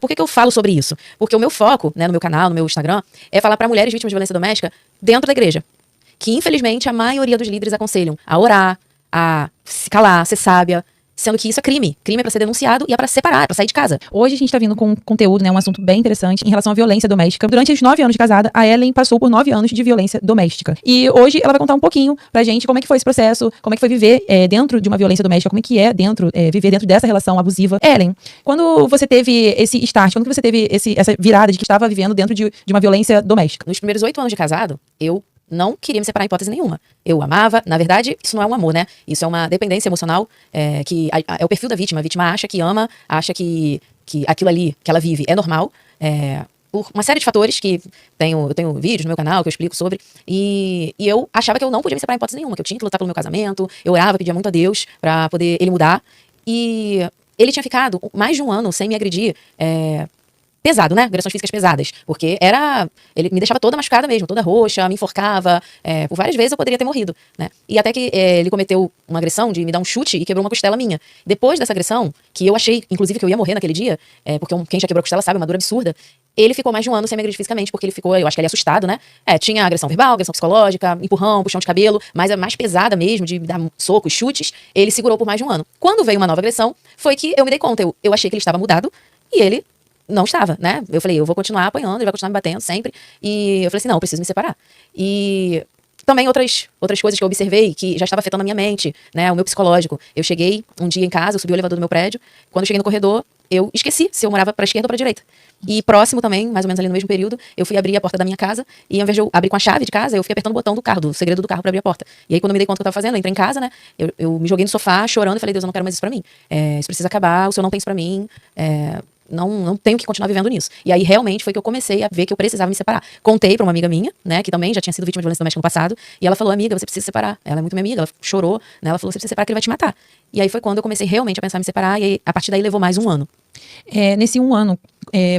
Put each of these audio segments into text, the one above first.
Por que eu falo sobre isso? Porque o meu foco, né, no meu canal, no meu Instagram, é falar para mulheres vítimas de violência doméstica dentro da igreja. Que, infelizmente, a maioria dos líderes aconselham a orar, a se calar, a ser sábia, sendo que isso é crime. Crime é pra ser denunciado e é pra separar, é pra sair de casa. Hoje a gente tá vindo com conteúdo, né, um assunto bem interessante em relação à violência doméstica. Durante os 9 anos de casada, a Ellen passou por 9 anos de violência doméstica. E hoje ela vai contar um pouquinho pra gente como é que foi esse processo, como é que foi viver dentro de uma violência doméstica, como é que é viver dentro dessa relação abusiva. Ellen, quando você teve esse start, quando você teve essa virada de que estava vivendo dentro de uma violência doméstica? Nos primeiros 8 anos de casado, eu não queria me separar em hipótese nenhuma. Eu amava, na verdade, isso não é um amor, né? Isso é uma dependência emocional, que é o perfil da vítima. A vítima acha que ama, acha que aquilo ali que ela vive é normal, por uma série de fatores que eu tenho vídeos no meu canal que eu explico sobre, e eu achava que eu não podia me separar em hipótese nenhuma, que eu tinha que lutar pelo meu casamento, eu orava, pedia muito a Deus pra poder ele mudar, e ele tinha ficado mais de um ano sem me agredir, pesado, né? Agressões físicas pesadas. Porque ele me deixava toda machucada mesmo, toda roxa, me enforcava. Por várias vezes eu poderia ter morrido, né? E até que ele cometeu uma agressão de me dar um chute e quebrou uma costela minha. Depois dessa agressão, que eu achei, inclusive, que eu ia morrer naquele dia, porque quem já quebrou a costela sabe, é uma dor absurda, ele ficou mais de um ano sem me agredir fisicamente, porque ele ficou, eu acho que ele assustado, né? Tinha agressão verbal, agressão psicológica, empurrão, puxão de cabelo, mas a mais pesada mesmo, de dar socos, chutes, ele segurou por mais de um ano. Quando veio uma nova agressão, foi que eu me dei conta. Eu achei que ele estava mudado e ele não estava, né? Eu falei, eu vou continuar apanhando, ele vai continuar me batendo sempre. E eu falei assim, não, eu preciso me separar. E também outras coisas que eu observei que já estava afetando a minha mente, né? O meu psicológico. Eu cheguei um dia em casa, eu subi o elevador do meu prédio. Quando eu cheguei no corredor, eu esqueci se eu morava pra esquerda ou pra direita. E próximo também, mais ou menos ali no mesmo período, eu fui abrir a porta da minha casa e ao invés de eu abrir com a chave de casa, eu fiquei apertando o botão do carro, do segredo do carro pra abrir a porta. E aí quando eu me dei conta do que eu tava fazendo, eu entrei em casa, né? Eu me joguei no sofá chorando e falei, Deus, eu não quero mais isso pra mim. Isso precisa acabar, o Senhor não tem isso pra mim. Não tenho que continuar vivendo nisso. E aí, realmente, foi que eu comecei a ver que eu precisava me separar. Contei pra uma amiga minha, né, que também já tinha sido vítima de violência doméstica no passado, e ela falou, amiga, você precisa se separar. Ela é muito minha amiga, ela chorou, né, ela falou, você precisa se separar que ele vai te matar. E aí foi quando eu comecei realmente a pensar em me separar, e aí, a partir daí levou mais um ano. Nesse um ano,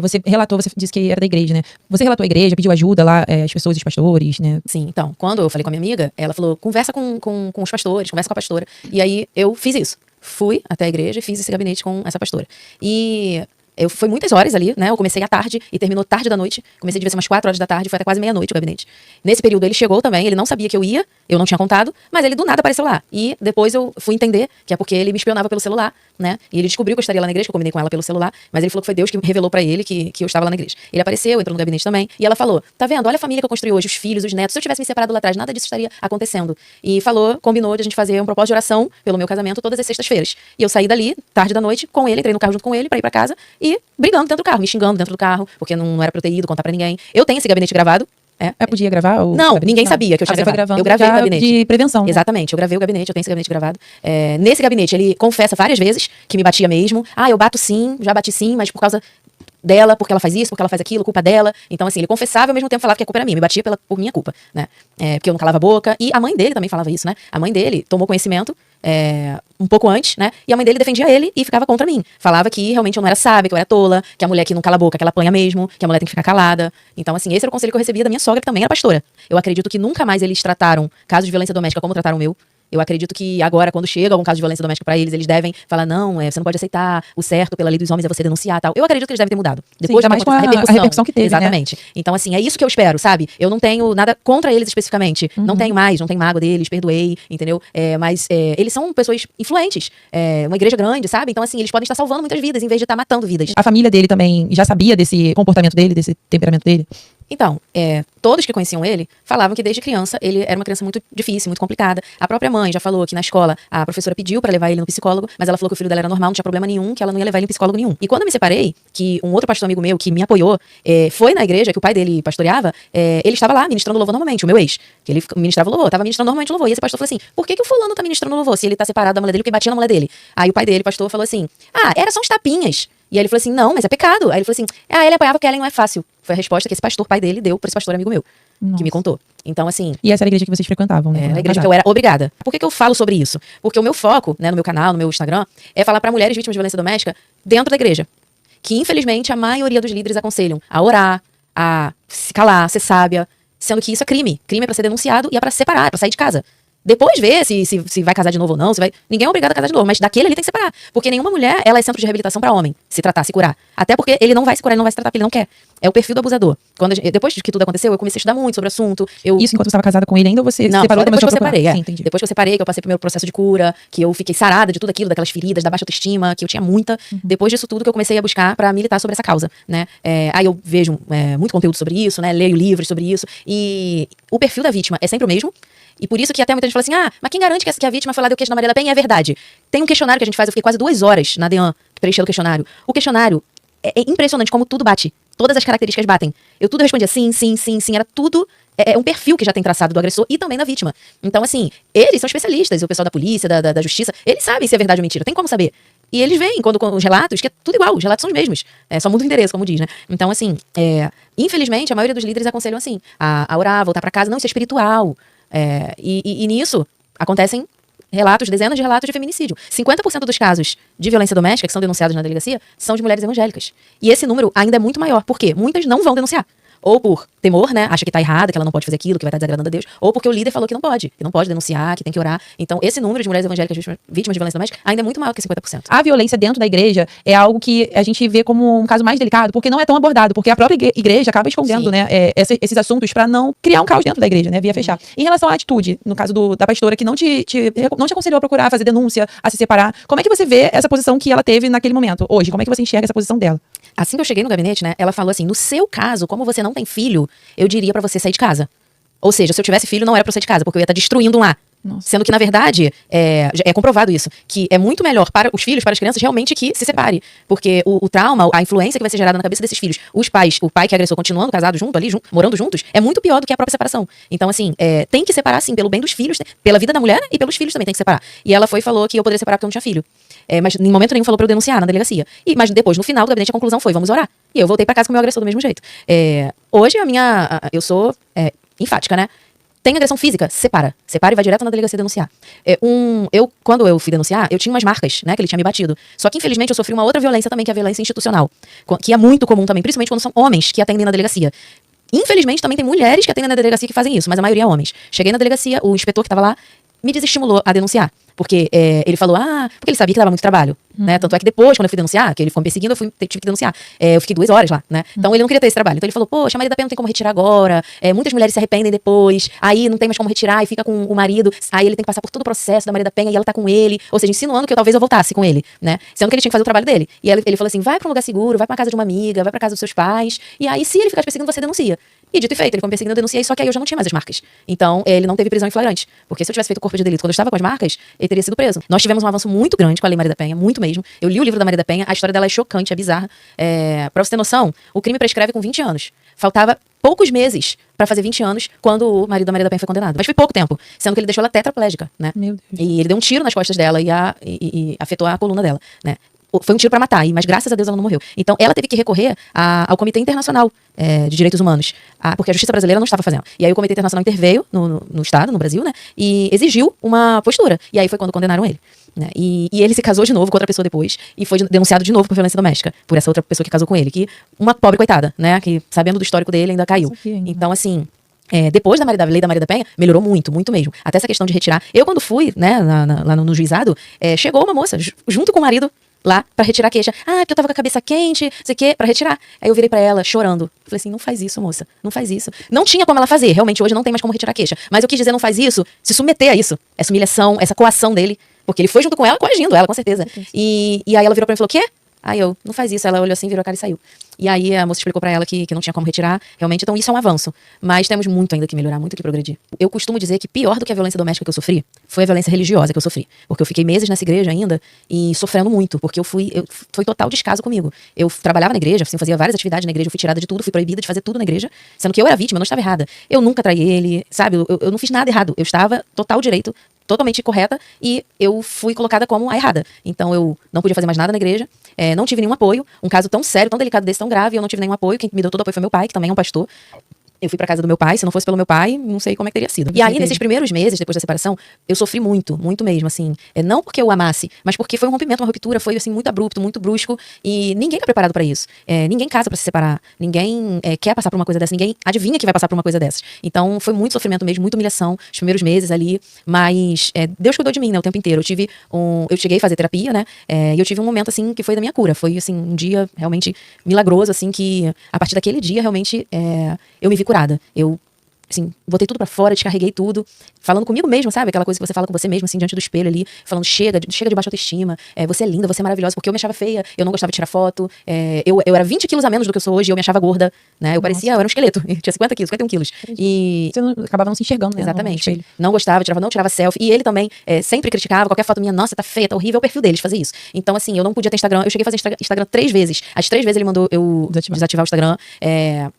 você disse que era da igreja, né? Você relatou à igreja, pediu ajuda lá, as pessoas, os pastores, né? Sim, então, quando eu falei com a minha amiga, ela falou, conversa com os pastores, conversa com a pastora. E aí, eu fiz isso. Fui até a igreja e fiz esse gabinete com essa pastora. E foi muitas horas ali, né? Eu comecei à tarde e terminou tarde da noite. Comecei devia ser umas 4 horas da tarde, foi até quase meia-noite o gabinete. Nesse período ele chegou também, ele não sabia que eu ia, eu não tinha contado, mas ele do nada apareceu lá. E depois eu fui entender que é porque ele me espionava pelo celular, né? E ele descobriu que eu estaria lá na igreja, que eu combinei com ela pelo celular, mas ele falou que foi Deus que revelou pra ele que eu estava lá na igreja. Ele apareceu, entrou no gabinete também, e ela falou, tá vendo? Olha a família que eu construí hoje, os filhos, os netos. Se eu tivesse me separado lá atrás, nada disso estaria acontecendo. E combinou de a gente fazer um propósito de oração pelo meu casamento todas as sextas-feiras. E eu saí dali, tarde da noite, com ele, entrei no carro junto com ele pra ir pra casa e brigando dentro do carro, me xingando dentro do carro, porque não era pra eu ter ido contar pra ninguém. Eu tenho esse gabinete gravado. Podia gravar? Não, ninguém sabia que eu tinha gravado. Eu gravei o gabinete. De prevenção. Né? Exatamente, eu gravei o gabinete, eu tenho esse gabinete gravado. Nesse gabinete, ele confessa várias vezes que me batia mesmo. Eu bato sim, já bati sim, mas por causa dela, porque ela faz isso, porque ela faz aquilo, culpa dela. Então, assim, ele confessava e ao mesmo tempo falava que a culpa era minha, me batia por minha culpa, né? Porque eu não calava a boca. E a mãe dele também falava isso, né? A mãe dele tomou conhecimento um pouco antes, né? E a mãe dele defendia ele e ficava contra mim. Falava que realmente eu não era sábia, que eu era tola, que a mulher que não cala a boca, que ela apanha mesmo, que a mulher tem que ficar calada. Então, assim, esse era o conselho que eu recebia da minha sogra, que também era pastora. Eu acredito que nunca mais eles trataram casos de violência doméstica como trataram o meu. Eu acredito que agora, quando chega algum caso de violência doméstica pra eles devem falar, não, você não pode aceitar, o certo pela lei dos homens é você denunciar, tal. Eu acredito que eles devem ter mudado. Depois mais com a repercussão que teve, exatamente. Né? Então, assim, é isso que eu espero, sabe? Eu não tenho nada contra eles especificamente. Não tenho mágoa deles, perdoei, entendeu? Mas eles são pessoas influentes. Uma igreja grande, sabe? Então, assim, eles podem estar salvando muitas vidas, em vez de estar matando vidas. A família dele também já sabia desse comportamento dele, desse temperamento dele? Então, todos que conheciam ele falavam que desde criança ele era uma criança muito difícil, muito complicada. A própria mãe já falou que na escola a professora pediu pra levar ele no psicólogo, mas ela falou que o filho dela era normal, não tinha problema nenhum, que ela não ia levar ele em psicólogo nenhum. E quando eu me separei, que um outro pastor amigo meu que me apoiou, foi na igreja que o pai dele pastoreava, ele estava lá ministrando louvor normalmente, o meu ex, que ele ministrava louvor, tava ministrando normalmente louvor. E esse pastor falou assim, por que o fulano tá ministrando louvor se ele tá separado da mulher dele, porque batia na mulher dele? Aí o pai dele, pastor, falou assim, era só uns tapinhas. E aí ele falou assim, não, mas é pecado. Aí ele falou assim, ele apoiava porque Ellen não é fácil. Foi a resposta que esse pastor, pai dele, deu pra esse pastor amigo meu, que me contou. Então, assim... E essa era a igreja que vocês frequentavam, né? Era a igreja que eu era obrigada. Por que eu falo sobre isso? Porque o meu foco, né, no meu canal, no meu Instagram, é falar pra mulheres vítimas de violência doméstica dentro da igreja. Que, infelizmente, a maioria dos líderes aconselham a orar, a se calar, a ser sábia, sendo que isso é crime. Crime é pra ser denunciado e é pra separar, é pra sair de casa. Depois ver se vai casar de novo ou não, ninguém é obrigado a casar de novo, mas daquele ali tem que separar. Porque nenhuma mulher, ela é centro de reabilitação pra homem, se tratar, se curar. Até porque ele não vai se curar, ele não vai se tratar, porque ele não quer. É o perfil do abusador. Depois que tudo aconteceu, eu comecei a estudar muito sobre o assunto. Isso enquanto você estava casada com ele ainda, ou você não, separou e depois que começou eu separei, a procurar? Sim, entendi. Depois que eu separei, que eu passei pelo meu processo de cura, que eu fiquei sarada de tudo aquilo, daquelas feridas, da baixa autoestima, que eu tinha muita. Depois disso tudo que eu comecei a buscar pra militar sobre essa causa, né? Aí eu vejo muito conteúdo sobre isso, né? Leio livros sobre isso. E o perfil da vítima é sempre o mesmo. E por isso que até muita gente fala assim, mas quem garante que a vítima foi lá deu queixa na Maria da Penha? E é verdade. Tem um questionário que a gente faz, eu fiquei quase 2 horas na DEAN preenchendo o questionário. O questionário é impressionante como tudo bate. Todas as características batem. Eu tudo respondia sim, sim, sim, sim. Era tudo um perfil que já tem traçado do agressor e também da vítima. Então, assim, eles são especialistas, o pessoal da polícia, da justiça, eles sabem se é verdade ou mentira. Tem como saber. E eles veem, quando os relatos, que é tudo igual, os relatos são os mesmos. Só muda o endereço, como diz, né? Então, assim, infelizmente, a maioria dos líderes aconselham assim, a orar, voltar pra casa. Não, isso é espiritual. E nisso acontecem dezenas de relatos de feminicídio. 50% dos casos de violência doméstica que são denunciados na delegacia são de mulheres evangélicas. E esse número ainda é muito maior. Por quê? Muitas não vão denunciar. Ou por temor, né? Acha que tá errada, que ela não pode fazer aquilo, que vai estar desagradando a Deus. Ou porque o líder falou que não pode denunciar, que tem que orar. Então, esse número de mulheres evangélicas vítimas de violência doméstica ainda é muito maior que 50%. A violência dentro da igreja é algo que a gente vê como um caso mais delicado, porque não é tão abordado, porque a própria igreja acaba escondendo, né, esses assuntos pra não criar um caos dentro da igreja, né, via fechar. Em relação à atitude, no caso da pastora que não te aconselhou a procurar fazer denúncia, a se separar, como é que você vê essa posição que ela teve naquele momento? Hoje, como é que você enxerga essa posição dela? Assim que eu cheguei no gabinete, né, ela falou assim, no seu caso, como você não tem filho, eu diria pra você sair de casa. Ou seja, se eu tivesse filho, não era pra eu sair de casa, porque eu ia estar destruindo um lar. Nossa. Sendo que, na verdade, é comprovado isso, que é muito melhor para os filhos, para as crianças, realmente que se separe. Porque o trauma, a influência que vai ser gerada na cabeça desses filhos, o pai que agressou continuando casado junto ali, morando juntos, é muito pior do que a própria separação. Então, assim, tem que separar, sim, pelo bem dos filhos, pela vida da mulher e pelos filhos também tem que separar. E ela falou que eu poderia separar porque eu não tinha filho. Mas em momento nenhum falou pra eu denunciar na delegacia. Mas depois, no final do gabinete, a conclusão foi, vamos orar. E eu voltei pra casa com o meu agressor do mesmo jeito. Hoje, eu sou enfática, né? Tem agressão física? Separa e vai direto na delegacia denunciar. Quando eu fui denunciar, eu tinha umas marcas, né, que ele tinha me batido. Só que, infelizmente, eu sofri uma outra violência também, que é a violência institucional. Que é muito comum também, principalmente quando são homens que atendem na delegacia. Infelizmente, também tem mulheres que atendem na delegacia que fazem isso, mas a maioria é homens. Cheguei na delegacia, o inspetor que tava lá me desestimulou a denunciar. Porque ele falou, porque ele sabia que dava muito trabalho, né? Tanto é que depois, quando eu fui denunciar, que ele foi me perseguindo, tive que denunciar. Eu fiquei 2 horas lá, né? Então ele não queria ter esse trabalho. Então ele falou, poxa, a Maria da Penha não tem como retirar agora. Muitas mulheres se arrependem depois. Aí não tem mais como retirar e fica com o marido. Aí ele tem que passar por todo o processo da Maria da Penha e ela tá com ele. Ou seja, insinuando que talvez eu voltasse com ele, né? Sendo que ele tinha que fazer o trabalho dele. E ele falou assim, vai pra um lugar seguro, vai pra casa de uma amiga, vai pra casa dos seus pais. E aí, se ele ficar te perseguindo, você denuncia. E dito e feito, ele foi me perseguindo, eu denunciei, só que aí eu já não tinha mais as marcas. Então, ele não teve prisão em flagrante. Porque se eu tivesse feito o corpo de delito quando eu estava com as marcas, ele teria sido preso. Nós tivemos um avanço muito grande com a Lei Maria da Penha, muito mesmo. Eu li o livro da Maria da Penha, a história dela é chocante, é bizarra. Pra você ter noção, o crime prescreve com 20 anos. Faltava poucos meses pra fazer 20 anos quando o marido da Maria da Penha foi condenado. Mas foi pouco tempo, sendo que ele deixou ela tetraplégica, né? Meu Deus. E ele deu um tiro nas costas dela e afetou a coluna dela, né? Foi um tiro pra matar, mas graças a Deus ela não morreu. Então ela teve que recorrer ao Comitê Internacional de Direitos Humanos, porque a justiça brasileira não estava fazendo. E aí o Comitê Internacional interveio no Estado, no Brasil, né? E exigiu uma postura. E aí foi quando condenaram ele. Né? E ele se casou de novo com outra pessoa depois e foi denunciado de novo por violência doméstica, por essa outra pessoa que casou com ele, que uma pobre coitada, né? Que sabendo do histórico dele ainda caiu. Então, assim, depois da Lei da Maria da Penha, melhorou muito, muito mesmo. Até essa questão de retirar. Eu, quando fui, né, lá no juizado, chegou uma moça, junto com o marido, lá, pra retirar a queixa. Porque eu tava com a cabeça quente, não sei o quê, pra retirar. Aí eu virei pra ela, chorando. Falei assim, não faz isso, moça. Não faz isso. Não tinha como ela fazer. Realmente, hoje não tem mais como retirar a queixa. Mas eu quis dizer, não faz isso, se submeter a isso. Essa humilhação, essa coação dele. Porque ele foi junto com ela, coagindo ela, com certeza. E aí ela virou pra mim e falou, quê? Aí eu, não faz isso. Ela olhou assim, virou a cara e saiu. E aí a moça explicou pra ela que não tinha como retirar. Realmente, então isso é um avanço. Mas temos muito ainda que melhorar, muito que progredir. Eu costumo dizer que pior do que a violência doméstica que eu sofri, foi a violência religiosa que eu sofri. Porque eu fiquei meses nessa igreja ainda e sofrendo muito. Porque foi total descaso comigo. Eu trabalhava na igreja, assim, fazia várias atividades na igreja, eu fui tirada de tudo, fui proibida de fazer tudo na igreja. Sendo que eu era vítima, eu não estava errada. Eu nunca traí ele, sabe? Eu não fiz nada errado. Eu estava total direito, totalmente correta, e eu fui colocada como a errada. Então eu não podia fazer mais nada na igreja, não tive nenhum apoio. Um caso tão sério, tão delicado desse, tão grave, eu não tive nenhum apoio. Quem me deu todo o apoio foi meu pai, que também é um pastor. Eu fui pra casa do meu pai, se não fosse pelo meu pai, não sei como é que teria sido. E aí, nesses primeiros meses, depois da separação, eu sofri muito, muito mesmo, assim. Não porque eu o amasse, mas porque foi um rompimento, uma ruptura, foi, assim, muito abrupto, muito brusco, e ninguém tá preparado pra isso. Ninguém casa pra se separar, ninguém quer passar por uma coisa dessa, ninguém adivinha que vai passar por uma coisa dessas. Então, foi muito sofrimento mesmo, muita humilhação, os primeiros meses ali, mas Deus cuidou de mim, né, o tempo inteiro. Eu cheguei a fazer terapia, né, e eu tive um momento, assim, que foi da minha cura. Foi, assim, um dia realmente milagroso, assim, que a partir daquele dia, realmente, eu me vi curada. Eu, assim, botei tudo pra fora, descarreguei tudo, falando comigo mesmo, sabe? Aquela coisa que você fala com você mesmo, assim, diante do espelho ali, falando, chega de baixa autoestima, você é linda, você é maravilhosa, porque eu me achava feia, eu não gostava de tirar foto, eu era 20 quilos a menos do que eu sou hoje, e eu me achava gorda, né? Eu parecia, eu era um esqueleto, eu tinha 50 quilos, 51 quilos. E você acabava não se enxergando, né? exatamente. Não gostava, não tirava selfie. E ele também sempre criticava qualquer foto minha. Nossa, tá feia, tá horrível. É o perfil deles fazer isso. Então, assim, eu não podia ter Instagram. Eu cheguei a fazer Instagram 3 vezes. As 3 vezes ele mandou eu desativar o Instagram.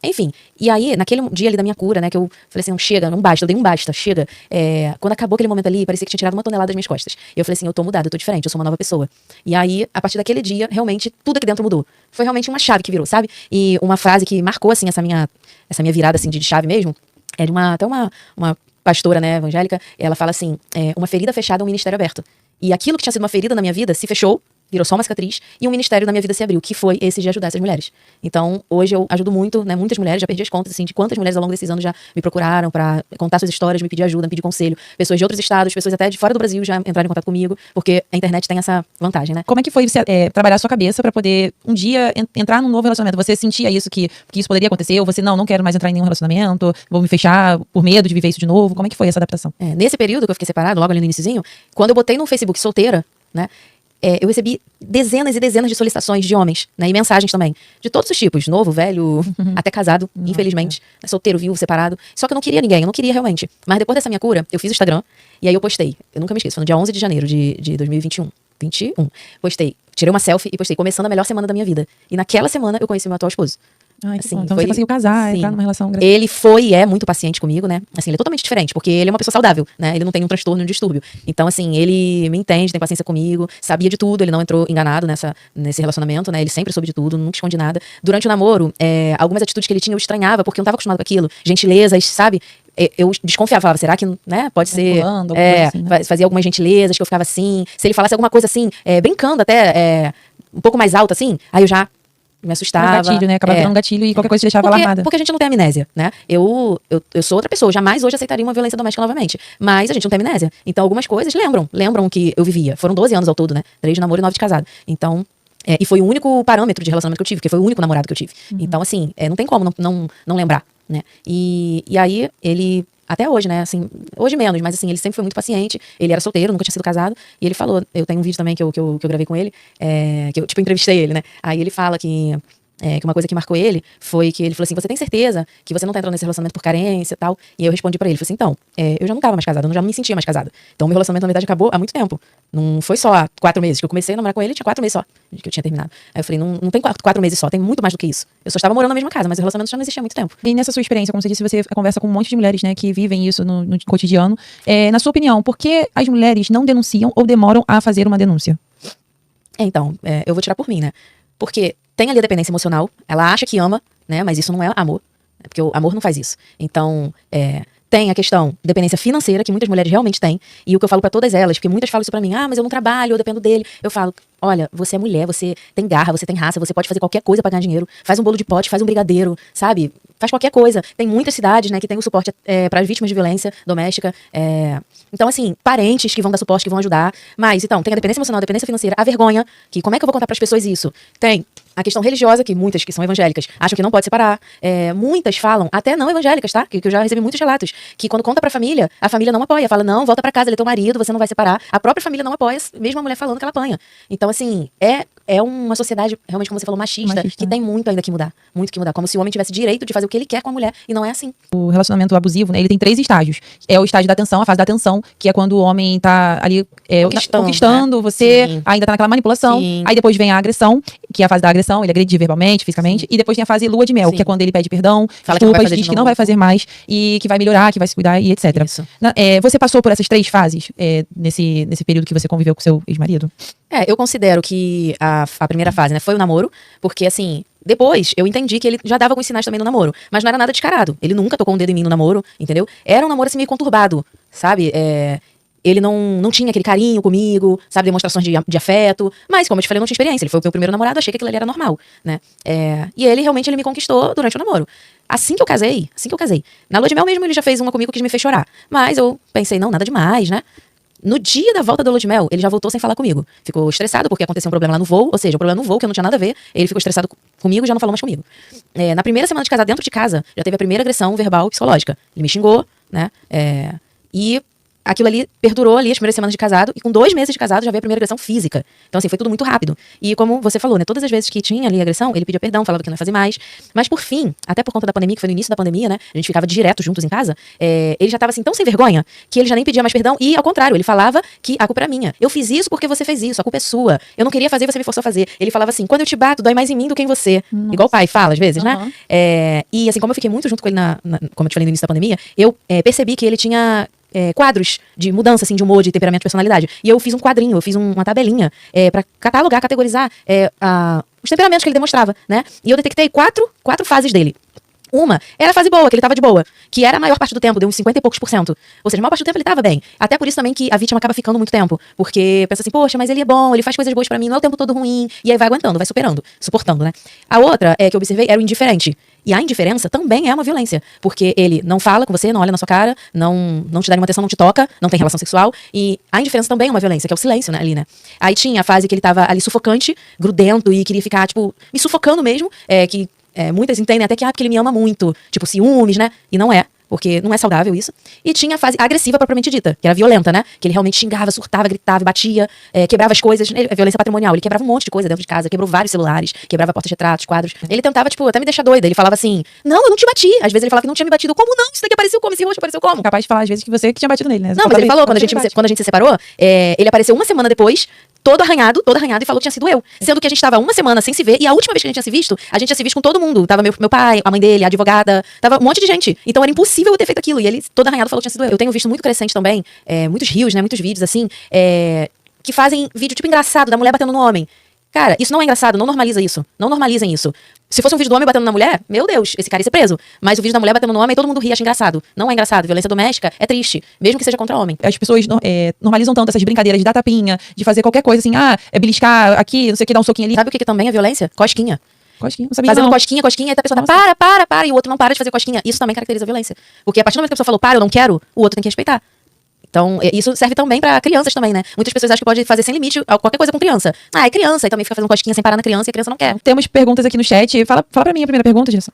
Enfim. E aí, naquele dia ali da minha cura, né, que eu falei assim, não, chega, não basta. Eu dei um basta, chega. Quando acabou aquele momento ali, parecia que tinha tirado uma tonelada das minhas costas. E eu falei assim, eu tô mudada, eu tô diferente, eu sou uma nova pessoa. E aí, a partir daquele dia, realmente, tudo aqui dentro mudou. Foi realmente uma chave que virou, sabe? E uma frase que marcou, assim, essa minha virada, assim, de chave mesmo, é de até uma pastora, né, evangélica. Ela fala assim, uma ferida fechada é um ministério aberto. E aquilo que tinha sido uma ferida na minha vida se fechou, virou só uma cicatriz, e um ministério na minha vida se abriu, que foi esse de ajudar essas mulheres. Então, hoje eu ajudo muito, né, muitas mulheres, já perdi as contas, assim, de quantas mulheres ao longo desses anos já me procuraram pra contar suas histórias, me pedir ajuda, me pedir conselho. Pessoas de outros estados, pessoas até de fora do Brasil já entraram em contato comigo, porque a internet tem essa vantagem, né? Como é que foi você trabalhar a sua cabeça pra poder um dia entrar num novo relacionamento? Você sentia isso, que isso poderia acontecer? Ou você, não quero mais entrar em nenhum relacionamento, vou me fechar por medo de viver isso de novo? Como é que foi essa adaptação? Nesse período que eu fiquei separado, logo ali no iniciozinho, quando eu botei no Facebook solteira, né, eu recebi dezenas e dezenas de solicitações de homens, né, e mensagens também, de todos os tipos, novo, velho, até casado, infelizmente, solteiro, viúvo, separado. Só que eu não queria ninguém, eu não queria realmente. Mas depois dessa minha cura, eu fiz o Instagram, e aí eu postei, eu nunca me esqueço, foi no dia 11 de janeiro de 2021. Postei, tirei uma selfie e postei, começando a melhor semana da minha vida. E naquela semana eu conheci meu atual esposo. Assim, então você conseguiu casar, entrar numa relação... Ele foi e é muito paciente comigo, né? Assim, ele é totalmente diferente, porque ele é uma pessoa saudável, né? Ele não tem um transtorno, um distúrbio. Então, assim, ele me entende, tem paciência comigo, sabia de tudo, ele não entrou enganado nesse relacionamento, né? Ele sempre soube de tudo, nunca esconde nada. Durante o namoro, algumas atitudes que ele tinha eu estranhava, porque eu não estava acostumado com aquilo. Gentilezas, sabe? Eu desconfiava, falava, será que, né, pode ser... Pulando, assim, né? Fazia algumas gentilezas que eu ficava assim. Se ele falasse alguma coisa assim, brincando até, um pouco mais alto, assim, aí eu já me assustava. Um gatilho, né? Acabava virando um gatilho e qualquer coisa te deixava alarmada. Porque a gente não tem amnésia, né? Eu sou outra pessoa, jamais hoje aceitaria uma violência doméstica novamente. Mas a gente não tem amnésia. Então algumas coisas lembram que eu vivia. Foram 12 anos ao todo, né? 3 de namoro e 9 de casado. Então, e foi o único parâmetro de relacionamento que eu tive, porque foi o único namorado que eu tive. Então, assim, não tem como não lembrar, né? E aí, ele... Até hoje, né, assim, hoje menos, mas assim, ele sempre foi muito paciente, ele era solteiro, nunca tinha sido casado, e ele falou, eu tenho um vídeo também que eu gravei com ele, que eu, tipo, entrevistei ele, né, aí ele fala que uma coisa que marcou ele foi que ele falou assim, você tem certeza que você não tá entrando nesse relacionamento por carência e tal? E eu respondi pra ele, falei assim, então, eu já não tava mais casada, eu já não me sentia mais casada. Então, meu relacionamento, na verdade, acabou há muito tempo. Não foi só há 4 meses que eu comecei a namorar com ele, tinha 4 meses só que eu tinha terminado. Aí eu falei, não tem 4 meses só, tem muito mais do que isso. Eu só estava morando na mesma casa, mas o relacionamento já não existia há muito tempo. E nessa sua experiência, como você disse, você conversa com um monte de mulheres, né, que vivem isso no cotidiano. Na sua opinião, por que as mulheres não denunciam ou demoram a fazer uma denúncia? Então, eu vou tirar por mim, né? Porque tem ali a dependência emocional, ela acha que ama, né? Mas isso não é amor, porque o amor não faz isso. Então, tem a questão dependência financeira, que muitas mulheres realmente têm, e o que eu falo pra todas elas, porque muitas falam isso pra mim, mas eu não trabalho, eu dependo dele. Eu falo, olha, você é mulher, você tem garra, você tem raça, você pode fazer qualquer coisa pra ganhar dinheiro, faz um bolo de pote, faz um brigadeiro, sabe? Faz qualquer coisa. Tem muitas cidades, né, que tem o suporte para as vítimas de violência doméstica. Então, assim, parentes que vão dar suporte, que vão ajudar. Mas, então, tem a dependência emocional, a dependência financeira, a vergonha, que como é que eu vou contar pras pessoas isso? Tem a questão religiosa, que muitas que são evangélicas acham que não pode separar. Muitas falam, até não evangélicas, tá? Que eu já recebi muitos relatos, que quando conta pra família, a família não apoia. Fala, não, volta pra casa, ele é teu marido, você não vai separar. A própria família não apoia, mesmo a mulher falando que ela apanha. Então, assim, é uma sociedade, realmente, como você falou, machista, que tem muito ainda que mudar. Muito que mudar. Como se o homem tivesse direito de fazer o que ele quer com a mulher, e não é assim. O relacionamento abusivo, né, ele tem 3 estágios. É o estágio da atenção, a fase da atenção, que é quando o homem tá ali conquistando, né? Você sim. Ainda tá naquela manipulação. Sim. Aí depois vem a agressão, que é a fase da agressão, ele agride verbalmente, fisicamente. Sim. E depois tem a fase lua de mel, sim. Que é quando ele pede perdão, desculpas, diz que não vai fazer mais, e que vai melhorar, que vai se cuidar, e etc. Isso. Você passou por essas 3 fases nesse período que você conviveu com seu ex-marido? Eu considero que a primeira fase, né, foi o namoro, porque assim, depois eu entendi que ele já dava alguns sinais também no namoro, mas não era nada descarado. Ele nunca tocou um dedo em mim no namoro, entendeu? Era um namoro assim meio conturbado, sabe? Ele não tinha aquele carinho comigo, sabe, demonstrações de afeto, mas como eu te falei, eu não tinha experiência, ele foi o meu primeiro namorado, achei que aquilo ali era normal, né, e ele realmente me conquistou durante o namoro. Assim que eu casei, na lua de mel mesmo ele já fez uma comigo que me fez chorar, mas eu pensei, não, nada demais, né. No dia da volta da lua de mel, ele já voltou sem falar comigo. Ficou estressado porque aconteceu um problema lá no voo, ou seja, o problema no voo que eu não tinha nada a ver, ele ficou estressado comigo e já não falou mais comigo. Na primeira semana de casar, dentro de casa, já teve a primeira agressão verbal e psicológica. Ele me xingou, né, e aquilo ali perdurou ali as primeiras semanas de casado, e com 2 meses de casado já veio a primeira agressão física. Então assim, foi tudo muito rápido. E como você falou, né, todas as vezes que tinha ali agressão, ele pedia perdão, falava que não ia fazer mais. Mas por fim, até por conta da pandemia, que foi no início da pandemia, né, a gente ficava direto juntos em casa, ele já tava assim tão sem vergonha, que ele já nem pedia mais perdão, e ao contrário, ele falava que a culpa era minha. Eu fiz isso porque você fez isso, a culpa é sua. Eu não queria fazer, você me forçou a fazer. Ele falava assim, quando eu te bato, dói mais em mim do que em você. Nossa. Igual o pai fala às vezes, né? E assim, como eu fiquei muito junto com ele como eu te falei no início da pandemia, eu percebi que ele tinha quadros de mudança, assim, de humor, de temperamento, de personalidade. E eu fiz um quadrinho, eu fiz uma tabelinha pra catalogar, categorizar os temperamentos que ele demonstrava, né? E eu detectei quatro fases dele. Uma era a fase boa, que ele tava de boa, que era a maior parte do tempo, deu uns 50 e poucos %. Ou seja, a maior parte do tempo ele tava bem. Até por isso também que a vítima acaba ficando muito tempo. Porque pensa assim, poxa, mas ele é bom, ele faz coisas boas pra mim, não é o tempo todo ruim. E aí vai aguentando, vai suportando, né? A outra que eu observei era o indiferente. E a indiferença também é uma violência. Porque ele não fala com você, não olha na sua cara, não te dá nenhuma atenção, não te toca, não tem relação sexual. E a indiferença também é uma violência, que é o silêncio, né, ali, né? Aí tinha a fase que ele tava ali sufocante, grudento e queria ficar, tipo, me sufocando mesmo, muitas entendem até que porque ele me ama muito, tipo ciúmes, né? E não é, porque não é saudável isso. E tinha a fase agressiva propriamente dita, que era violenta, né? Que ele realmente xingava, surtava, gritava, batia, quebrava as coisas, a violência patrimonial. Ele quebrava um monte de coisa dentro de casa, quebrou vários celulares, quebrava porta-retratos, quadros. Ele tentava, tipo, até me deixar doida. Ele falava assim, não, eu não te bati. Às vezes ele falava que não tinha me batido. Como não? Isso daqui apareceu como? Esse rosto apareceu como? Capaz de falar às vezes que você que tinha batido nele, né? Não, mas ele falou, quando a gente se separou, ele apareceu uma semana depois, todo arranhado, e falou que tinha sido eu. Sendo que a gente tava uma semana sem se ver, e a última vez que a gente tinha se visto com todo mundo. Tava meu pai, a mãe dele, a advogada, tava um monte de gente. Então era impossível eu ter feito aquilo. E ele, todo arranhado, falou que tinha sido eu. Eu tenho visto muito crescente também, muitos reels, né, muitos vídeos assim, que fazem vídeo tipo engraçado da mulher batendo no homem. Cara, isso não é engraçado, não normaliza isso. Não normalizem isso. Se fosse um vídeo do homem batendo na mulher, meu Deus, esse cara ia ser preso. Mas o vídeo da mulher batendo no homem, todo mundo ri, acha engraçado. Não é engraçado. Violência doméstica é triste, mesmo que seja contra homem. As pessoas normalizam tanto essas brincadeiras de dar tapinha, de fazer qualquer coisa assim, beliscar aqui, não sei o que, dar um soquinho ali. Sabe o que também é violência? Cosquinha. Cosquinha, não sabia. Fazendo não. cosquinha, e até a pessoa para, e o outro não para de fazer cosquinha. Isso também caracteriza a violência. Porque a partir do momento que a pessoa falou, para, eu não quero, o outro tem que respeitar. Então, isso serve também pra crianças também, né? Muitas pessoas acham que pode fazer sem limite qualquer coisa com criança. É criança, e também fica fazendo cosquinha sem parar na criança e a criança não quer. Temos perguntas aqui no chat. Fala pra mim a primeira pergunta, Gerson.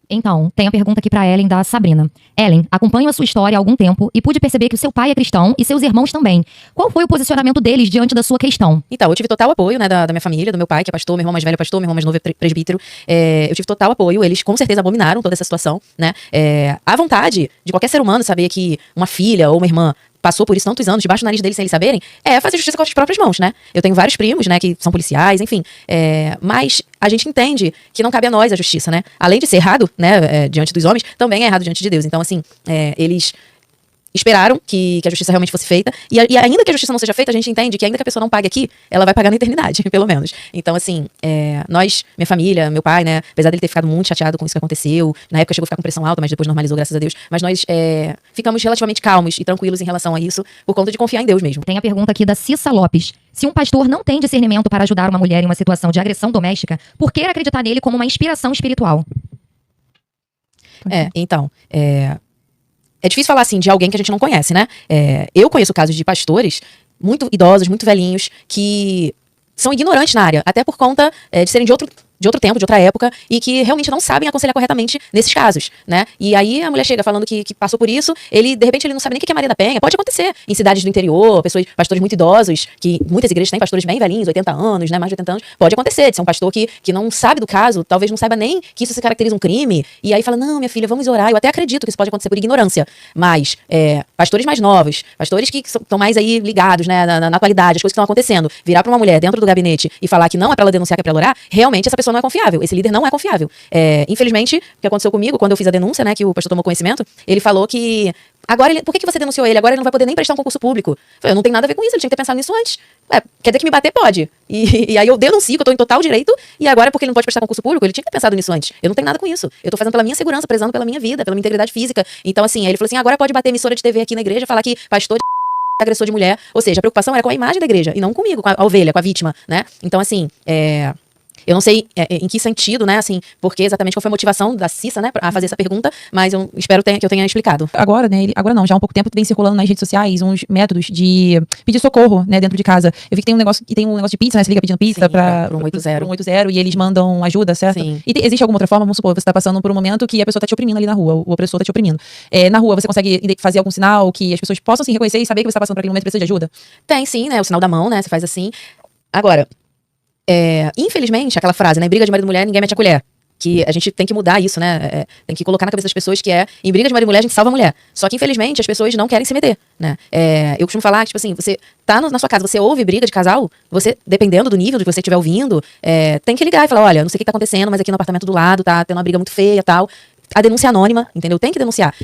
Então, tem a pergunta aqui pra Ellen, da Sabrina. Ellen, acompanho a sua história há algum tempo e pude perceber que o seu pai é cristão e seus irmãos também. Qual foi o posicionamento deles diante da sua questão? Então, eu tive total apoio, né, da minha família, do meu pai, que é pastor, meu irmão mais velho é pastor, meu irmão mais novo é presbítero. Eu tive total apoio, eles com certeza abominaram toda essa situação, né? A vontade de qualquer ser humano saber que uma filha ou uma irmã passou por isso tantos anos, debaixo do nariz deles sem eles saberem, fazer justiça com as próprias mãos, né? Eu tenho vários primos, né, que são policiais, enfim. Mas a gente entende que não cabe a nós a justiça, né? Além de ser errado, né, diante dos homens, também é errado diante de Deus. Então, assim, eles esperaram que a justiça realmente fosse feita. E ainda que a justiça não seja feita, a gente entende que ainda que a pessoa não pague aqui, ela vai pagar na eternidade, pelo menos. Então, assim, nós, minha família, meu pai, né, apesar dele ter ficado muito chateado com isso que aconteceu, na época chegou a ficar com pressão alta, mas depois normalizou, graças a Deus. Mas nós ficamos relativamente calmos e tranquilos em relação a isso, por conta de confiar em Deus mesmo. Tem a pergunta aqui da Cissa Lopes. Se um pastor não tem discernimento para ajudar uma mulher em uma situação de agressão doméstica, por que acreditar nele como uma inspiração espiritual? Então, é difícil falar assim de alguém que a gente não conhece, né? Eu conheço casos de pastores muito idosos, muito velhinhos, que são ignorantes na área, até por conta de serem de outro tempo, de outra época, e que realmente não sabem aconselhar corretamente nesses casos, né? E aí a mulher chega falando que passou por isso, de repente ele não sabe nem o que é Maria da Penha. Pode acontecer em cidades do interior, pastores muito idosos, que muitas igrejas têm pastores bem velhinhos, 80 anos, né? Mais de 80 anos. Pode acontecer de ser um pastor que não sabe do caso, talvez não saiba nem que isso se caracteriza um crime, e aí fala, não, minha filha, vamos orar. Eu até acredito que isso pode acontecer por ignorância, mas pastores mais novos, pastores que estão mais aí ligados, né, na atualidade, as coisas que estão acontecendo, virar pra uma mulher dentro do gabinete e falar que não é pra ela denunciar, que é pra ela orar, realmente essa pessoa pessoa não é confiável, esse líder não é confiável. Infelizmente, o que aconteceu comigo, quando eu fiz a denúncia, né, que o pastor tomou conhecimento, ele falou que agora, por que você denunciou ele? Agora ele não vai poder nem prestar um concurso público. Eu falei, não tem nada a ver com isso, ele tinha que ter pensado nisso antes. Quer dizer que me bater pode. E aí eu denuncio que eu tô em total direito, e agora porque ele não pode prestar concurso público, ele tinha que ter pensado nisso antes. Eu não tenho nada com isso. Eu tô fazendo pela minha segurança, prezando pela minha vida, pela minha integridade física. Então assim, aí ele falou assim, agora pode bater emissora de TV aqui na igreja, falar que pastor de agressor de mulher. Ou seja, a preocupação era com a imagem da igreja, e não comigo, com a ovelha, com a vítima, né? Então assim, eu não sei em que sentido, né, assim, porque exatamente qual foi a motivação da Cissa, né, a fazer essa pergunta, mas eu espero que eu tenha explicado. Agora, né, agora não, já há um pouco tempo vem circulando nas redes sociais uns métodos de pedir socorro, né, dentro de casa. Eu vi que tem um negócio de pizza, né, você liga pedindo pizza para um 180 e eles mandam ajuda, certo? Sim. E existe alguma outra forma, vamos supor, você tá passando por um momento que a pessoa tá te oprimindo ali na rua, o opressor tá te oprimindo. Na rua você consegue fazer algum sinal que as pessoas possam se reconhecer e saber que você tá passando por aquele momento e precisa de ajuda? Tem sim, né, o sinal da mão, né, você faz assim. Agora, infelizmente, aquela frase, né, em briga de marido e mulher, ninguém mete a colher. Que a gente tem que mudar isso, né? Tem que colocar na cabeça das pessoas que em briga de marido e mulher a gente salva a mulher. Só que, infelizmente, as pessoas não querem se meter, né? Eu costumo falar que, tipo assim, você tá na sua casa, você ouve briga de casal, você, dependendo do nível de que você estiver ouvindo, tem que ligar e falar, olha, não sei o que tá acontecendo, mas aqui no apartamento do lado tá tendo uma briga muito feia e tal. A denúncia anônima, entendeu? Tem que denunciar.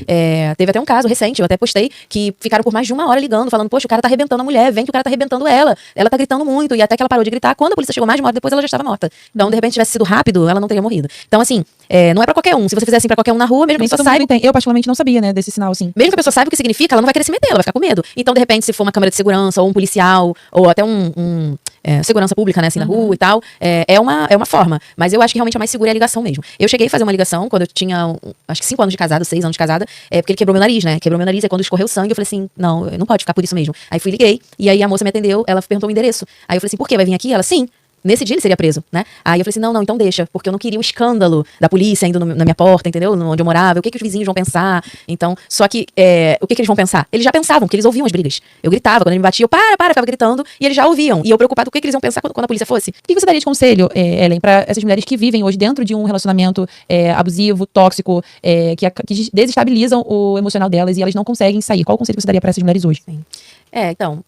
Teve até um caso recente, eu até postei, que ficaram por mais de 1 hora ligando, falando, poxa, o cara tá arrebentando a mulher, vem que o cara tá arrebentando ela tá gritando muito, e até que ela parou de gritar, quando a polícia chegou mais de 1 hora depois, ela já estava morta. Então, de repente, tivesse sido rápido, ela não teria morrido. Então, assim, não é pra qualquer um. Se você fizer assim pra qualquer um na rua, mesmo que a pessoa saiba... Eu, particularmente, não sabia, né, desse sinal, assim. Mesmo que a pessoa saiba o que significa, ela não vai querer se meter, ela vai ficar com medo. Então, de repente, se for uma câmera de segurança, ou um policial, ou até segurança pública, né, assim, na rua e tal, é uma forma. Mas eu acho que realmente a mais segura é a ligação mesmo. Eu cheguei a fazer uma ligação quando eu tinha, acho que 5 anos de casada, 6 anos de casada, porque ele quebrou meu nariz, né? Quebrou meu nariz, quando escorreu sangue, eu falei assim, não pode ficar por isso mesmo. Aí fui, liguei, e aí a moça me atendeu, ela perguntou o endereço. Aí eu falei assim, por quê? Vai vir aqui? Ela, sim. Nesse dia ele seria preso, né? Aí eu falei assim, não, então deixa, porque eu não queria o escândalo da polícia indo na minha porta, entendeu? Onde eu morava, o que os vizinhos vão pensar. Então, só que, o que eles vão pensar? Eles já pensavam, que eles ouviam as brigas. Eu gritava, quando ele me batia, eu ficava gritando, e eles já ouviam. E eu preocupado com o que eles iam pensar quando a polícia fosse. O que você daria de conselho, Ellen, pra essas mulheres que vivem hoje dentro de um relacionamento abusivo, tóxico, que desestabilizam o emocional delas e elas não conseguem sair? Qual o conselho que você daria pra essas mulheres hoje? Sim. Então,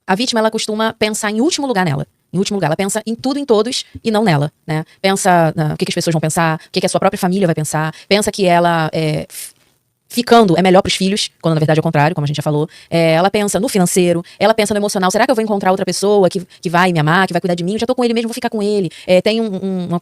a vítima, ela costuma pensar em último lugar nela. Em último lugar, ela pensa em tudo e em todos e não nela, né? Pensa o que as pessoas vão pensar, o que a sua própria família vai pensar, pensa que ela ficando é melhor pros filhos, quando na verdade é o contrário, como a gente já falou. Ela pensa no financeiro, ela pensa no emocional. Será que eu vou encontrar outra pessoa que vai me amar, que vai cuidar de mim? Eu já tô com ele mesmo, vou ficar com ele. Tem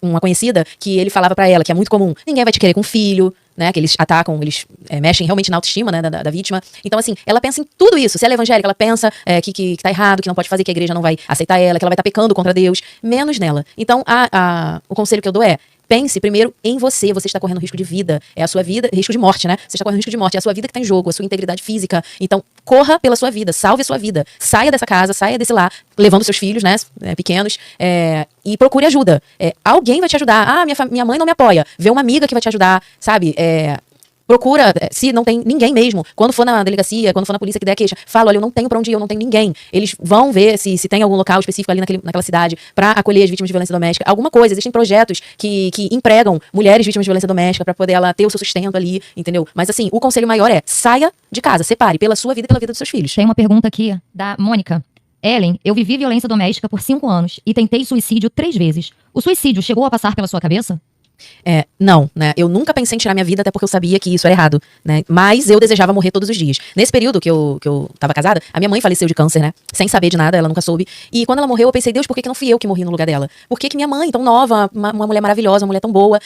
uma conhecida que ele falava pra ela, que é muito comum, ninguém vai te querer com filho, né, que eles atacam, eles mexem realmente na autoestima, né, da vítima. Então, assim, ela pensa em tudo isso. Se ela é evangélica, ela pensa que tá errado, que não pode fazer, que a igreja não vai aceitar ela, que ela vai estar pecando contra Deus, menos nela. Então, o conselho que eu dou pense primeiro em você. Você está correndo risco de vida. É a sua vida, risco de morte, né? Você está correndo risco de morte. É a sua vida que está em jogo, a sua integridade física. Então, corra pela sua vida, salve a sua vida. Saia dessa casa, saia desse lar, levando seus filhos, né, pequenos, e procure ajuda. Alguém vai te ajudar. Minha mãe não me apoia. Vê uma amiga que vai te ajudar, sabe? Procura, se não tem ninguém mesmo, quando for na delegacia, quando for na polícia que der queixa, fala, olha, eu não tenho pra onde ir, eu não tenho ninguém. Eles vão ver se tem algum local específico ali naquela cidade pra acolher as vítimas de violência doméstica. Alguma coisa, existem projetos que empregam mulheres vítimas de violência doméstica pra poder ela ter o seu sustento ali, entendeu? Mas assim, o conselho maior saia de casa, separe pela sua vida e pela vida dos seus filhos. Tem uma pergunta aqui da Mônica. Ellen, eu vivi violência doméstica por 5 anos e tentei suicídio 3 vezes. O suicídio chegou a passar pela sua cabeça? Não, né? Eu nunca pensei em tirar minha vida, até porque eu sabia que isso era errado, né? Mas eu desejava morrer todos os dias. Nesse período que eu tava casada, a minha mãe faleceu de câncer, né? Sem saber de nada, ela nunca soube. E quando ela morreu, eu pensei, Deus, por que não fui eu que morri no lugar dela? Por que minha mãe, tão nova, uma mulher maravilhosa, uma mulher tão boa,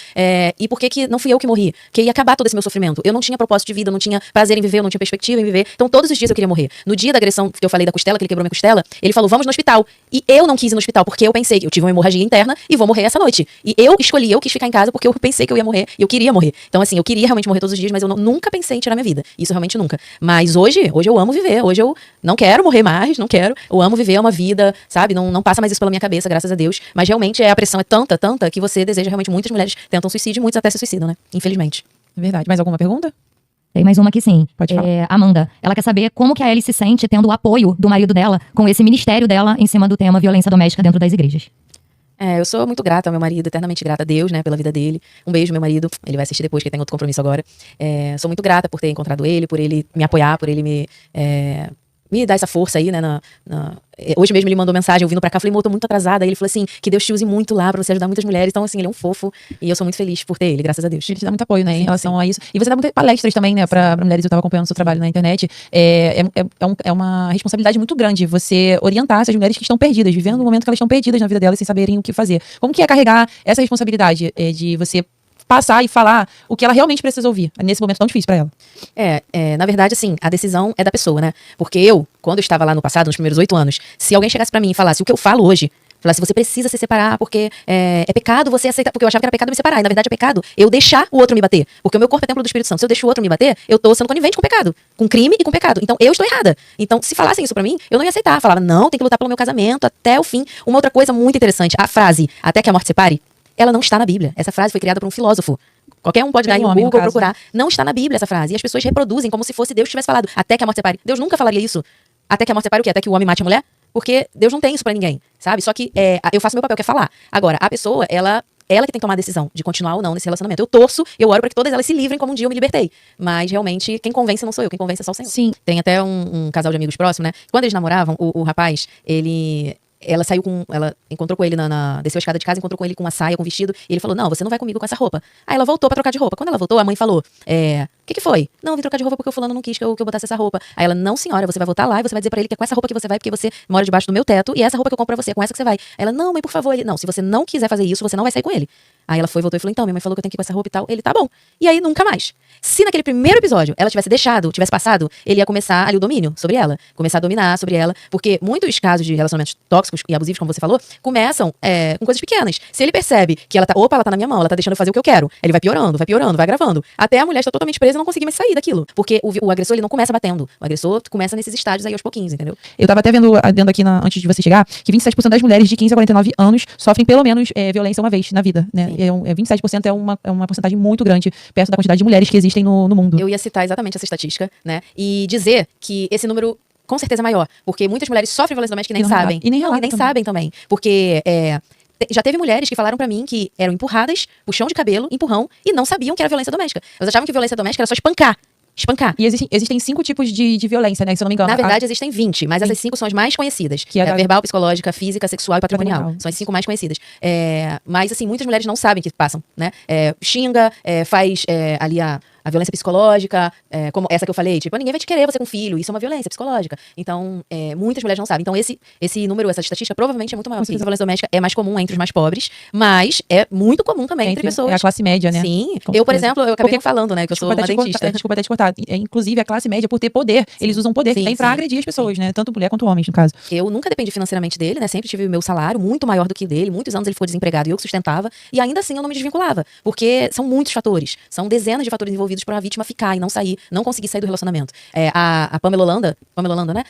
e por que não fui eu que morri? Que ia acabar todo esse meu sofrimento. Eu não tinha propósito de vida, eu não tinha prazer em viver, eu não tinha perspectiva em viver. Então todos os dias eu queria morrer. No dia da agressão que eu falei da costela, que ele quebrou minha costela, ele falou, vamos no hospital. E eu não quis ir no hospital, porque eu pensei que eu tive uma hemorragia interna e vou morrer essa noite. E eu quis ficar em casa porque eu pensei que eu ia morrer, e eu queria morrer. Então, assim, eu queria realmente morrer todos os dias, mas eu nunca pensei em tirar minha vida. Isso realmente nunca. Mas hoje eu amo viver. Hoje eu não quero morrer mais, não quero. Eu amo viver uma vida, sabe? Não passa mais isso pela minha cabeça, graças a Deus. Mas realmente a pressão é tanta, que você deseja realmente. Muitas mulheres tentam suicídio, muitos até se suicidam, né? Infelizmente. É verdade. Mais alguma pergunta? Tem mais uma aqui sim. Pode falar. Amanda, ela quer saber como que a Ellie se sente tendo o apoio do marido dela com esse ministério dela em cima do tema violência doméstica dentro das igrejas. Eu sou muito grata ao meu marido, eternamente grata a Deus, né, pela vida dele. Um beijo, meu marido. Ele vai assistir depois, que ele tem outro compromisso agora. Sou muito grata por ter encontrado ele, por ele me apoiar, por ele me me dar essa força aí, né? Hoje mesmo ele mandou mensagem, eu vindo pra cá, falei, tô muito atrasada. Aí ele falou assim, que Deus te use muito lá pra você ajudar muitas mulheres. Então, assim, ele é um fofo e eu sou muito feliz por ter ele, graças a Deus. Ele te dá muito apoio, né, em Sim, relação a isso. E você dá muitas palestras também, né, pra mulheres. Eu tava acompanhando o seu trabalho na internet. É uma responsabilidade muito grande você orientar essas mulheres que estão perdidas, vivendo no momento que elas estão perdidas na vida delas, sem saberem o que fazer. Como que é carregar essa responsabilidade de você passar e falar o que ela realmente precisa ouvir, nesse momento tão difícil pra ela? Na verdade, assim, a decisão é da pessoa, né? Porque quando eu estava lá no passado, nos primeiros 8 anos, se alguém chegasse pra mim e falasse o que eu falo hoje, falasse, você precisa se separar porque é pecado você aceitar, porque eu achava que era pecado me separar, e na verdade é pecado eu deixar o outro me bater, porque o meu corpo é templo do Espírito Santo, se eu deixo o outro me bater, eu tô sendo conivente com o pecado, com crime e com pecado, então eu estou errada. Então, se falassem isso pra mim, eu não ia aceitar, falava, não, tem que lutar pelo meu casamento até o fim. Uma outra coisa muito interessante, a frase, até que a morte separe, ela não está na Bíblia, essa frase foi criada por um filósofo. Qualquer um pode dar em Google procurar. Não está na Bíblia essa frase. E as pessoas reproduzem como se fosse Deus tivesse falado. Até que a morte separe. Deus nunca falaria isso. Até que a morte separe o quê? Até que o homem mate a mulher? Porque Deus não tem isso pra ninguém, sabe? Só que eu faço meu papel, que é falar. Agora, a pessoa, ela que tem que tomar a decisão de continuar ou não nesse relacionamento. Eu torço, eu oro pra que todas elas se livrem como um dia eu me libertei. Mas, realmente, quem convence não sou eu. Quem convence é só o Senhor. Sim. Tem até um casal de amigos próximo, né? Quando eles namoravam, o rapaz, ela encontrou com ele desceu a escada de casa, encontrou com ele com uma saia, com um vestido, e ele falou, não, você não vai comigo com essa roupa. Aí ela voltou pra trocar de roupa. Quando ela voltou, a mãe falou, o que foi? Não, vim trocar de roupa porque o fulano não quis que eu botasse essa roupa. Aí ela, não senhora, você vai voltar lá e você vai dizer pra ele que é com essa roupa que você vai, porque você mora debaixo do meu teto, e essa roupa que eu compro pra você, é com essa que você vai. Ela, não, mãe, por favor. Ele, não, se você não quiser fazer isso, você não vai sair com ele. Aí ela voltou e falou, então, minha mãe falou que eu tenho que ir com essa roupa e tal. Ele, tá bom. E aí, nunca mais. Se naquele primeiro episódio ela tivesse passado, ele ia começar ali o domínio sobre ela. Começar a dominar sobre ela. Porque muitos casos de relacionamentos tóxicos e abusivos, como você falou, começam com coisas pequenas. Se ele percebe que ela tá na minha mão, ela tá deixando eu fazer o que eu quero, ele vai piorando, vai gravando. Até a mulher está totalmente presa e não conseguir mais sair daquilo. Porque o agressor, ele não começa batendo. O agressor começa nesses estágios aí aos pouquinhos, entendeu? Eu tava até vendo aqui antes de você chegar, que 27% das mulheres de 15 a 49 anos sofrem pelo menos violência uma vez na vida, né? 27% é uma porcentagem muito grande perto da quantidade de mulheres que existem no mundo. Eu ia citar exatamente essa estatística, né? E dizer que esse número com certeza é maior, porque muitas mulheres sofrem violência doméstica e nem sabem. E nem sabem também. Porque já teve mulheres que falaram pra mim que eram empurradas, puxão de cabelo, empurrão, e não sabiam que era violência doméstica. Elas achavam que violência doméstica era só espancar. E existem 5 tipos de violência, né? Se eu não me engano. Na verdade, existem 20, mas essas 5 são as mais conhecidas. Que é verbal, psicológica, física, sexual e patrimonial. São as 5 mais conhecidas. Mas, assim, muitas mulheres não sabem que passam, né? Xinga, faz ali a violência psicológica, como essa que eu falei, tipo, ninguém vai te querer você com filho, isso é uma violência psicológica. Então, muitas mulheres não sabem. Então, esse número, essa estatística, provavelmente é muito maior. A violência doméstica é mais comum entre os mais pobres, mas é muito comum também entre pessoas. É a classe média, né? Sim. Eu, por exemplo, eu acabei falando, né, que eu sou uma dentista. Desculpa até te cortar. Inclusive, a classe média, por ter poder, eles usam poder que tem pra agredir as pessoas, né? Tanto mulher quanto homens, no caso. Eu nunca dependi financeiramente dele, né? Sempre tive o meu salário muito maior do que o dele. Muitos anos ele ficou desempregado e eu que sustentava. E ainda assim eu não me desvinculava. Porque são muitos fatores. São dezenas de fatores envolvidos para a vítima ficar e não conseguir sair do relacionamento. A Pamela Holanda, né?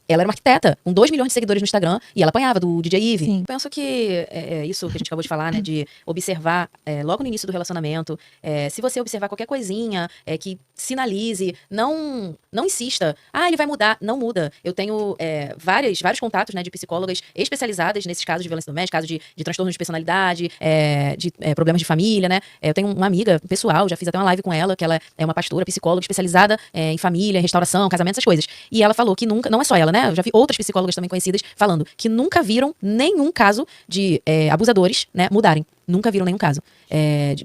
Ela era uma arquiteta, com 2 milhões de seguidores no Instagram, e ela apanhava do DJ Eve. Sim. Penso que isso que a gente acabou de falar, né? De observar logo no início do relacionamento. Se você observar qualquer coisinha que sinalize, não insista. Ele vai mudar. Não muda. Eu tenho vários contatos, né, de psicólogas especializadas nesses casos de violência doméstica, casos de transtornos de personalidade, de problemas de família, né? Eu tenho uma amiga pessoal, já fiz até uma live com ela, que ela é uma pastora, psicóloga especializada em família, restauração, casamento, essas coisas. E ela falou que nunca, não é só ela, né? Eu já vi outras psicólogas também conhecidas falando que nunca viram nenhum caso de abusadores, né, mudarem. Nunca viram nenhum caso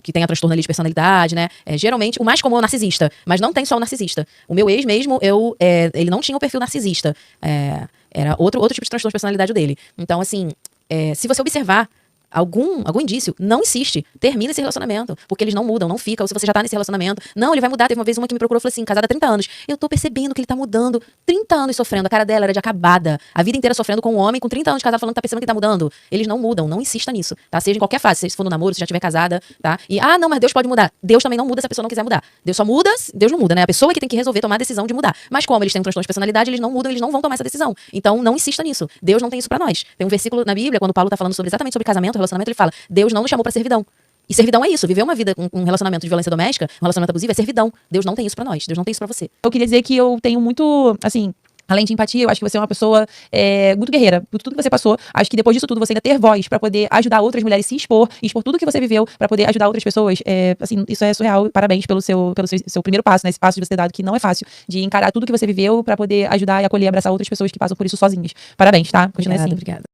que tenha transtorno ali de personalidade, né? Geralmente, o mais comum é o narcisista, mas não tem só o narcisista. O meu ex mesmo, ele não tinha o perfil narcisista. Era outro tipo de transtorno de personalidade dele. Então, assim, se você observar algum indício, não insiste, termina esse relacionamento, porque eles não mudam, não ficam. Se você já tá nesse relacionamento, não, ele vai mudar. Teve uma vez uma que me procurou e falou assim, casada há 30 anos, eu tô percebendo que ele tá mudando, 30 anos sofrendo, a cara dela era de acabada, a vida inteira sofrendo com um homem, com 30 anos de casada, falando que tá percebendo que ele tá mudando. Eles não mudam, não insista nisso, tá? Seja em qualquer fase, se for no namoro, se já estiver casada, tá? E, não, mas Deus pode mudar. Deus também não muda se a pessoa não quiser mudar. Deus só muda, Deus não muda, né? A pessoa que tem que resolver tomar a decisão de mudar. Mas como eles têm um transtorno de personalidade, eles não mudam, eles não vão tomar essa decisão. Então, não insista nisso. Deus não tem isso pra nós. Tem um versículo na Bíblia, quando Paulo tá falando exatamente sobre casamento, relacionamento, ele fala, Deus não nos chamou pra servidão. E servidão é isso, viver uma vida com um relacionamento de violência doméstica, um relacionamento abusivo é servidão. Deus não tem isso pra nós, Deus não tem isso pra você. Eu queria dizer que eu tenho muito, assim, Além de empatia, eu acho que você é uma pessoa muito guerreira. Por tudo que você passou, acho que depois disso tudo, você ainda ter voz pra poder ajudar outras mulheres, se expor, expor tudo que você viveu pra poder ajudar outras pessoas, assim, isso é surreal. Parabéns pelo seu primeiro passo, né? Esse passo de você ter dado, que não é fácil, de encarar tudo que você viveu pra poder ajudar e acolher e abraçar outras pessoas que passam por isso sozinhas. Parabéns, tá? Continue assim. Obrigada.